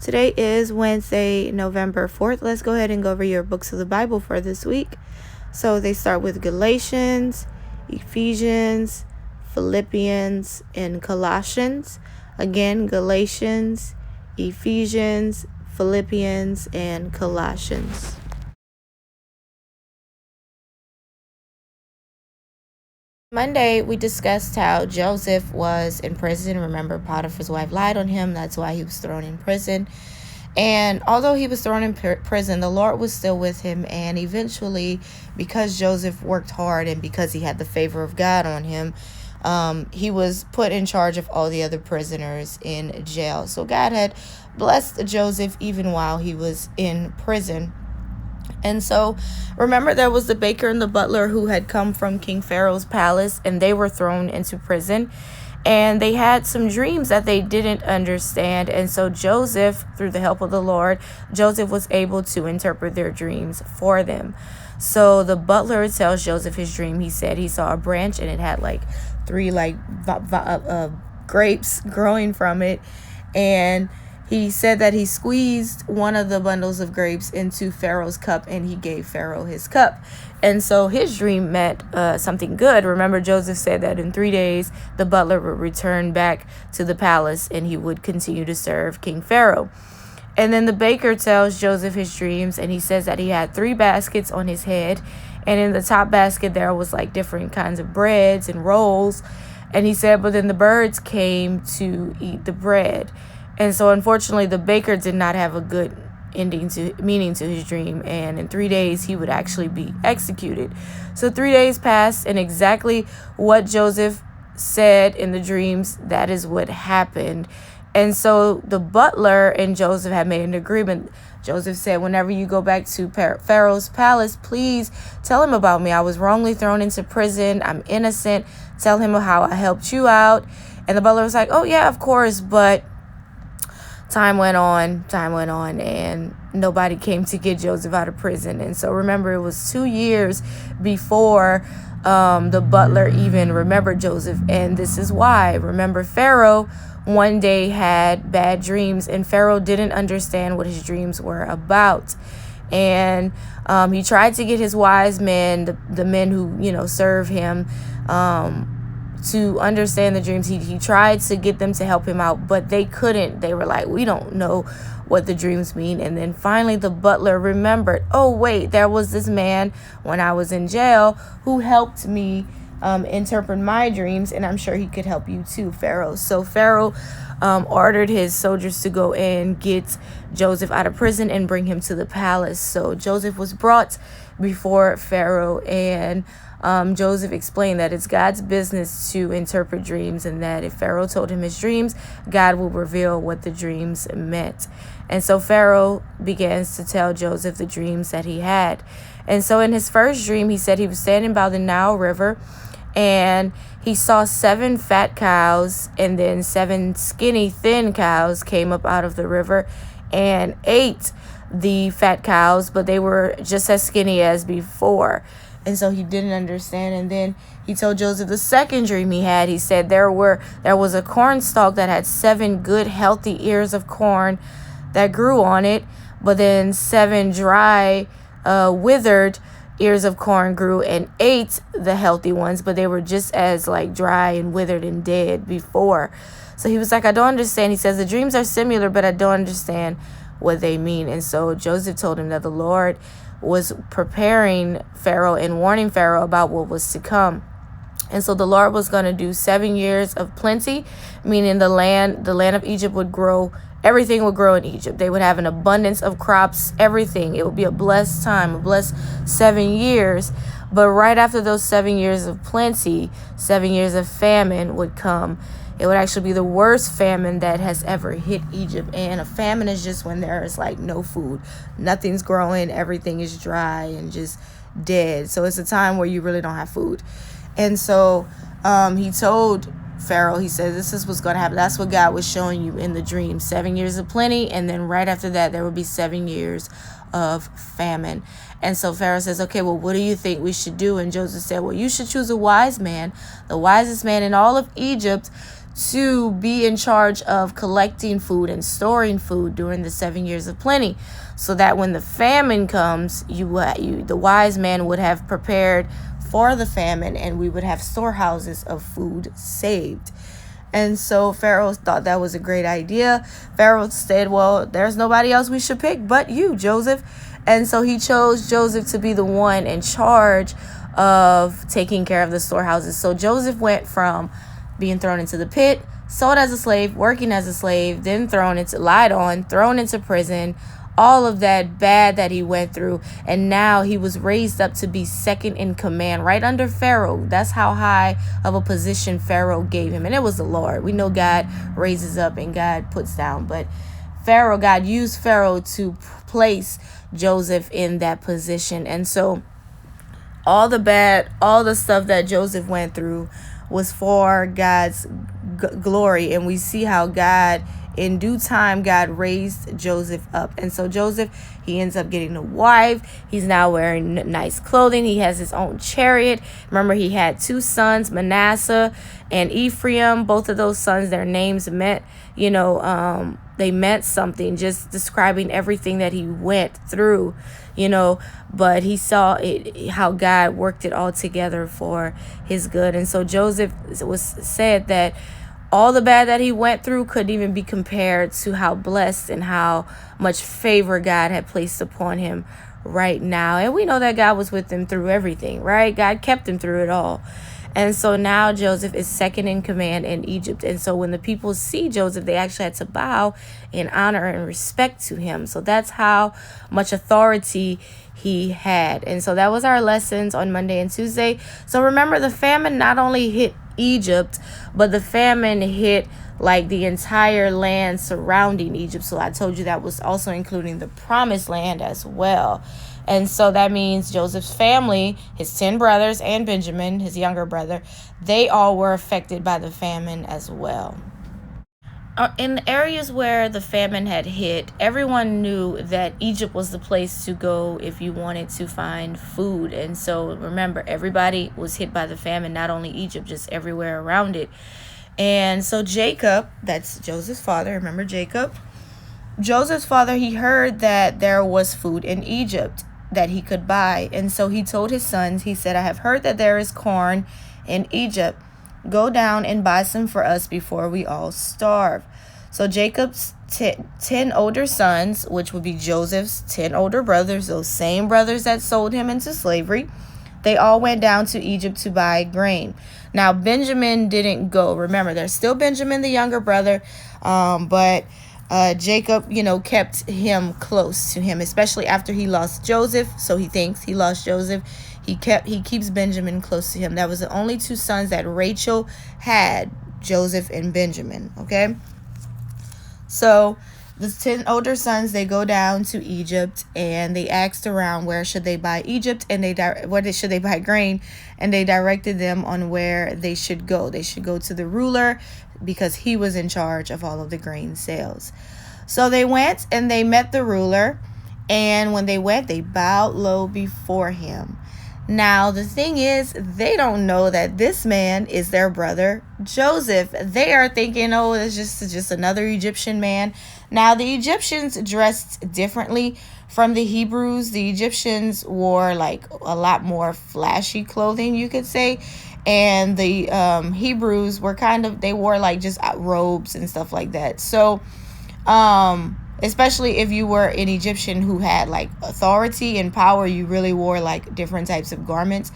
Today is Wednesday, November 4th. Let's go ahead and go over your books of the Bible for this week. So they start with Galatians, Ephesians, Philippians, and Colossians. Again, Galatians, Ephesians, Philippians, and Colossians. Monday, we discussed how Joseph was in prison. Remember, Potiphar's wife lied on him. That's why he was thrown in prison. And although he was thrown in prison, the Lord was still with him. And eventually, because Joseph worked hard and because he had the favor of God on him, he was put in charge of all the other prisoners in jail. So God had blessed Joseph even while he was in prison. And so, remember, there was the baker and the butler who had come from King Pharaoh's palace, and they were thrown into prison. And they had some dreams that they didn't understand. And so Joseph, through the help of the Lord, Joseph was able to interpret their dreams for them. So the butler tells Joseph his dream. He said he saw a branch and it had three grapes growing from it. And he said that he squeezed one of the bundles of grapes into Pharaoh's cup, and he gave Pharaoh his cup. And so his dream meant something good. Remember, Joseph said that in 3 days, the butler would return back to the palace, and he would continue to serve King Pharaoh. And then the baker tells Joseph his dreams, and he says that he had 3 baskets on his head. And in the top basket, there was different kinds of breads and rolls. And he said, but then the birds came to eat the bread. And so, unfortunately, the baker did not have a good meaning to his dream. And in 3 days, he would actually be executed. So 3 days passed, and exactly what Joseph said in the dreams, that is what happened. And so the butler and Joseph had made an agreement. Joseph said, whenever you go back to Pharaoh's palace, please tell him about me. I was wrongly thrown into prison. I'm innocent. Tell him how I helped you out. And the butler was like, oh, yeah, of course. But time went on, and nobody came to get Joseph out of prison. And so remember, it was 2 years before the butler even remembered Joseph. And this is why. Remember, Pharaoh one day had bad dreams, and Pharaoh didn't understand what his dreams were about. And he tried to get his wise men, the men who, serve him, to understand the dreams. He tried to get them to help him out, but they couldn't. They were like, we don't know what the dreams mean. And then finally the butler remembered, oh wait, there was this man when I was in jail who helped me interpret my dreams, and I'm sure he could help you too, Pharaoh. So Pharaoh ordered his soldiers to go and get Joseph out of prison and bring him to the palace. So Joseph was brought before Pharaoh, and Joseph explained that it's God's business to interpret dreams, and that if Pharaoh told him his dreams, God will reveal what the dreams meant. And so Pharaoh begins to tell Joseph the dreams that he had. And so in his first dream, he said he was standing by the Nile River, and he saw 7 fat cows, and then 7 skinny, thin cows came up out of the river and ate the fat cows, but they were just as skinny as before. And so he didn't understand. And then he told Joseph the second dream he had. He said there was a corn stalk that had 7 good, healthy ears of corn that grew on it, but then 7 dry, withered ears of corn grew and ate the healthy ones, but they were just as dry and withered and dead before. So he was like, I don't understand. He says the dreams are similar, but I don't understand what they mean. And so Joseph told him that the Lord was preparing Pharaoh and warning Pharaoh about what was to come. And so the Lord was going to do 7 years of plenty, meaning the land of Egypt would grow. Everything would grow in Egypt. They would have an abundance of crops, everything. It would be a blessed time, a blessed 7 years. But right after those 7 years of plenty, 7 years of famine would come. It would actually be the worst famine that has ever hit Egypt. And a famine is just when there is no food. Nothing's growing. Everything is dry and just dead. So it's a time where you really don't have food. And so he told Pharaoh, he said, this is what's going to happen. That's what God was showing you in the dream. 7 years of plenty. And then right after that, there will be 7 years of famine. And so Pharaoh says, okay, well, what do you think we should do? And Joseph said, well, you should choose a wise man, the wisest man in all of Egypt, to be in charge of collecting food and storing food during the 7 years of plenty, so that when the famine comes, the wise man would have prepared for the famine, and we would have storehouses of food saved. And so Pharaoh thought that was a great idea. Pharaoh said, well, there's nobody else we should pick but you, Joseph. And so he chose Joseph to be the one in charge of taking care of the storehouses. So Joseph went from being thrown into the pit, sold as a slave, working as a slave, then lied on, thrown into prison, all of that bad that he went through. And now he was raised up to be second in command right under Pharaoh. That's how high of a position Pharaoh gave him. And it was the Lord. We know God raises up and God puts down. But God used Pharaoh to place Joseph in that position. And so all the stuff that Joseph went through was for God's glory. And we see how in due time, God raised Joseph up. And so Joseph, he ends up getting a wife. He's now wearing nice clothing. He has his own chariot. Remember, he had 2 sons, Manasseh and Ephraim. Both of those sons, their names meant, they meant something, just describing everything that he went through, but he saw how God worked it all together for his good. And so Joseph was said that all the bad that he went through couldn't even be compared to how blessed and how much favor God had placed upon him right now. And we know that God was with him through everything, right? God kept him through it all. And so now Joseph is second in command in Egypt. And so when the people see Joseph, they actually had to bow in honor and respect to him. So that's how much authority he had. And so that was our lessons on Monday and Tuesday. So remember, the famine not only hit Egypt, but the famine hit like the entire land surrounding Egypt. So I told you that was also including the promised land as well. And so that means Joseph's family, his 10 brothers and Benjamin, his younger brother, they all were affected by the famine as well. In the areas where the famine had hit, everyone knew that Egypt was the place to go if you wanted to find food. And so remember, everybody was hit by the famine, not only Egypt, just everywhere around it. And so Jacob, that's Joseph's father, remember Jacob? Joseph's father, he heard that there was food in Egypt that he could buy. And so he told his sons, he said, I have heard that there is corn in Egypt. Go down and buy some for us before we all starve. So Jacob's 10 older sons, which would be Joseph's 10 older brothers, those same brothers that sold him into slavery, they all went down to Egypt to buy grain. Now, Benjamin didn't go. Remember, there's still Benjamin, the younger brother, but Jacob, kept him close to him, especially after he lost Joseph. So he thinks he lost Joseph. He keeps Benjamin close to him. That was the only 2 sons that Rachel had, Joseph and Benjamin. Okay. So the 10 older sons, they go down to Egypt and they asked around where should they buy Egypt and should they buy grain, and they directed them on where they should go. They should go to the ruler because he was in charge of all of the grain sales. So they went and they met the ruler, and when they went, they bowed low before him. Now, the thing is, they don't know that this man is their brother, Joseph. They are thinking, oh, it's just another Egyptian man. Now, the Egyptians dressed differently from the Hebrews. The Egyptians wore like a lot more flashy clothing, you could say. And the Hebrews were they wore like just robes and stuff like that. So, especially if you were an Egyptian who had like authority and power, you really wore like different types of garments.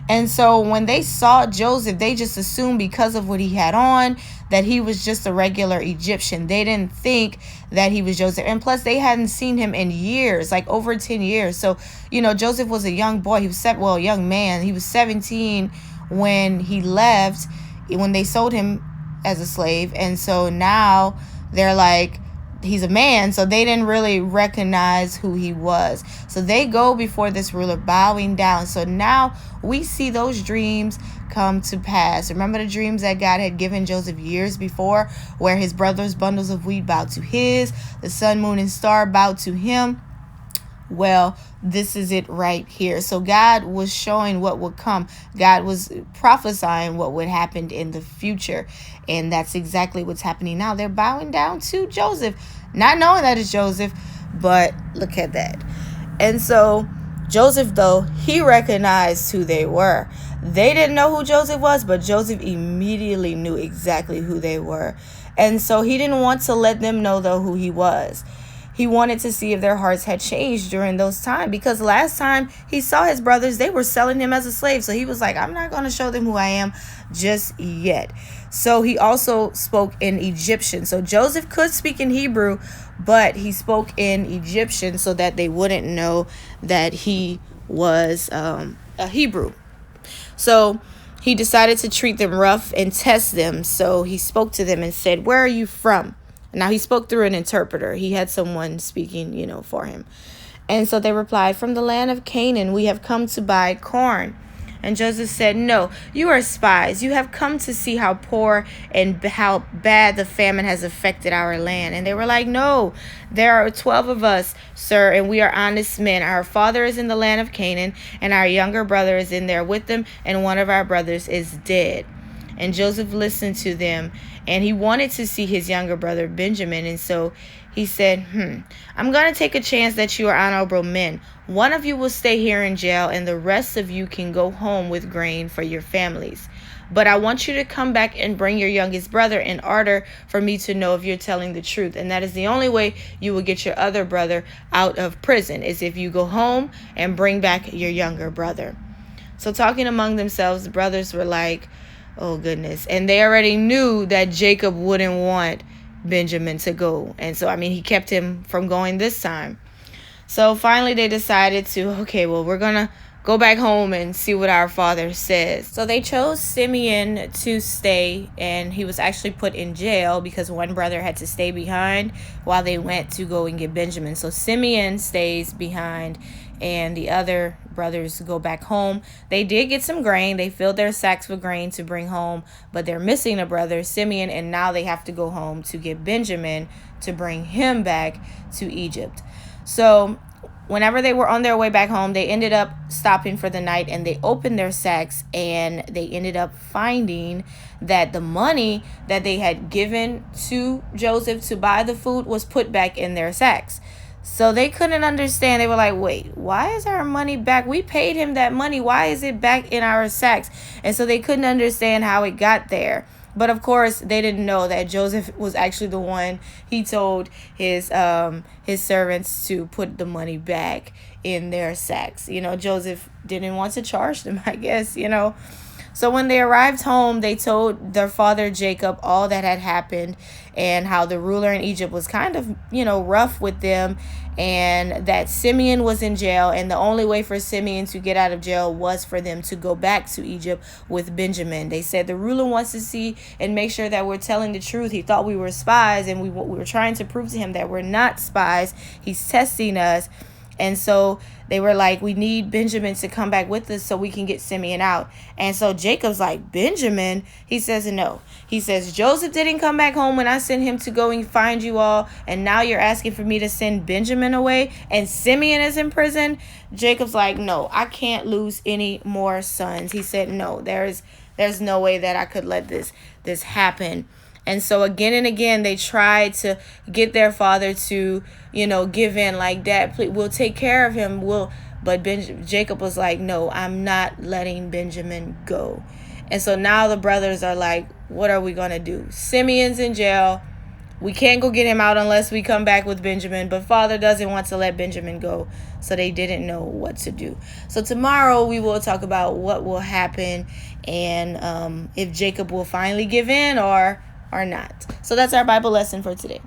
And so when they saw Joseph, they just assumed because of what he had on that he was just a regular Egyptian. They didn't think that he was Joseph. And plus, they hadn't seen him in years, like over 10 years. So, Joseph was a young boy. He was a young man. He was 17 when he left, when they sold him as a slave. And so now they're like, he's a man, so they didn't really recognize who he was. So they go before this ruler bowing down. So now we see those dreams come to pass. Remember the dreams that God had given Joseph years before, where his brothers' bundles of wheat bowed to his, the sun, moon, and star bowed to him. Well, this is it right here. So God was showing what would come. God was prophesying what would happen in the future. And that's exactly what's happening now. They're bowing down to Joseph, not knowing that it's Joseph, but look at that. And so Joseph, though, he recognized who they were. They didn't know who Joseph was, but Joseph immediately knew exactly who they were. And so he didn't want to let them know, though, who he was. He wanted to see if their hearts had changed during those times, because last time he saw his brothers, they were selling him as a slave. So he was like, I'm not going to show them who I am just yet. So he also spoke in Egyptian. So Joseph could speak in Hebrew, but he spoke in Egyptian so that they wouldn't know that he was a Hebrew. So he decided to treat them rough and test them. So he spoke to them and said, where are you from? Now, he spoke through an interpreter. He had someone speaking, for him. And so they replied, from the land of Canaan, we have come to buy corn. And Joseph said, no, you are spies. You have come to see how poor and how bad the famine has affected our land. And they were like, no, there are 12 of us, sir, and we are honest men. Our father is in the land of Canaan, and our younger brother is in there with them, and one of our brothers is dead. And Joseph listened to them, and he wanted to see his younger brother Benjamin. And so he said, I'm going to take a chance that you are honorable men. One of you will stay here in jail, and the rest of you can go home with grain for your families. But I want you to come back and bring your youngest brother in order for me to know if you're telling the truth. And that is the only way you will get your other brother out of prison, is if you go home and bring back your younger brother. So talking among themselves, the brothers were like, oh, goodness. And they already knew that Jacob wouldn't want Benjamin to go. And so, he kept him from going this time. So finally they decided to, okay, well, we're going to go back home and see what our father says. So they chose Simeon to stay, and he was actually put in jail because one brother had to stay behind while they went to go and get Benjamin. So Simeon stays behind, and the other brothers go back home. They did get some grain. They filled their sacks with grain to bring home, but they're missing a brother, Simeon, and now they have to go home to get Benjamin to bring him back to Egypt. So whenever they were on their way back home, they ended up stopping for the night, and they opened their sacks, and they ended up finding that the money that they had given to Joseph to buy the food was put back in their sacks. So they couldn't understand. They were like, wait, why is our money back? We paid him that money. Why is it back in our sacks? And so they couldn't understand how it got there. But of course, they didn't know that Joseph was actually the one. He told his servants to put the money back in their sacks. Joseph didn't want to charge them, I guess, So when they arrived home, they told their father Jacob all that had happened, and how the ruler in Egypt was kind of, rough with them, and that Simeon was in jail, and the only way for Simeon to get out of jail was for them to go back to Egypt with Benjamin. They said the ruler wants to see and make sure that we're telling the truth. He thought we were spies, and we were trying to prove to him that we're not spies. He's testing us. And so they were like, we need Benjamin to come back with us so we can get Simeon out. And so Jacob's like, Benjamin? He says no. He says, Joseph didn't come back home when I sent him to go and find you all, and now you're asking for me to send Benjamin away, and Simeon is in prison? Jacob's like, no, I can't lose any more sons. He said, no, there's no way that I could let this happen. And so again and again, they tried to get their father to, give in, like, Dad, please, we'll take care of him. But Jacob was like, no, I'm not letting Benjamin go. And so now the brothers are like, what are we going to do? Simeon's in jail. We can't go get him out unless we come back with Benjamin. But father doesn't want to let Benjamin go. So they didn't know what to do. So tomorrow we will talk about what will happen, and if Jacob will finally give in or not. So that's our Bible lesson for today.